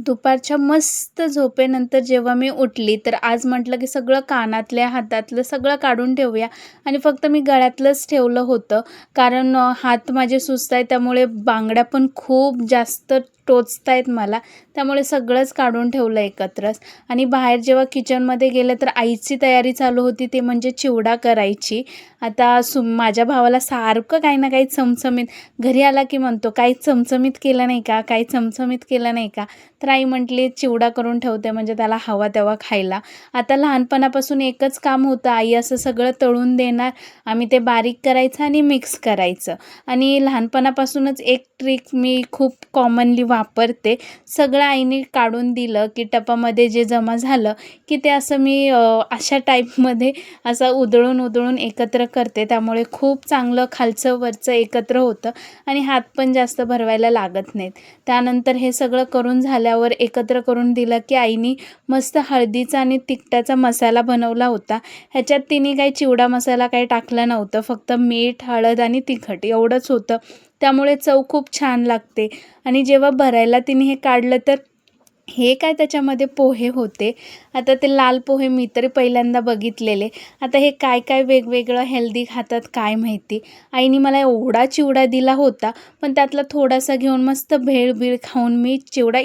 दुपारच्या मस्त झोपेनंतर जेव्हा मी उठली, तर आज म्हटलं की सगळं कानातल्या, हातातलं सगळं काढून ठेवूया आणि फक्त मी गळ्यातलंच ठेवलं होतं. कारण हात माझे सुस्त आहेत, त्यामुळे बांगड्या पण खूप जास्त टोचतायत मला. त्यामुळे सगळंच काढून ठेवलं एकत्रच. आणि बाहेर जेव्हा किचनमध्ये गेलं, तर आईची तयारी चालू होती, ते म्हणजे चिवडा करायची. आता माझ्या भावाला सारखं काही ना काही चमचमीत घरी आला की म्हणतो, "काही चमचमीत केलं नाही का? काही चमचमीत केलं नाही का?" तर आई म्हटली, "चिवडा करून ठेवते म्हणजे त्याला हवा तेव्हा खायला." आता लहानपणापासून एकच काम होतं, आई असं सगळं तळून देणार, आम्ही ते बारीक करायचं आणि मिक्स करायचं. आणि लहानपणापासूनच एक ट्रिक मी खूप कॉमनली वापरते. सगळं आईने काढून दिलं की टपामध्ये जे जमा झालं की ते असं मी अशा टाईपमध्ये असं उधळून एकत्र करते. त्यामुळे खूप चांगलं खालचं वरचं एकत्र होतं आणि हात पण जास्त भरवायला लागत नाहीत. त्यानंतर हे सगळं करून झाल्यावर एकत्र करून दिलं की आईनी मस्त हळदीचा आणि तिखटाचा मसाला बनवला होता. ह्याच्यात तिने काही चिवडा मसाला काही टाकलं नव्हतं. फक्त मीठ, हळद आणि तिखट एवढंच होतं. त्यामुळे चव खूप छान लागते. आणि जेव्हा भरायला तिने हे काढलं, तर हे काय त्याच्यामध्ये पोहे होते. आता ते लाल पोहे मी तरी पहिल्यांदा बघितलेले. आता हे काय काय वेगवेगळं हेल्दी खातात काय माहिती. आईने मला एवढा चिवडा दिला होता, पण त्यातला थोडासा घेऊन मस्त भेळ खाऊन मी चिवडा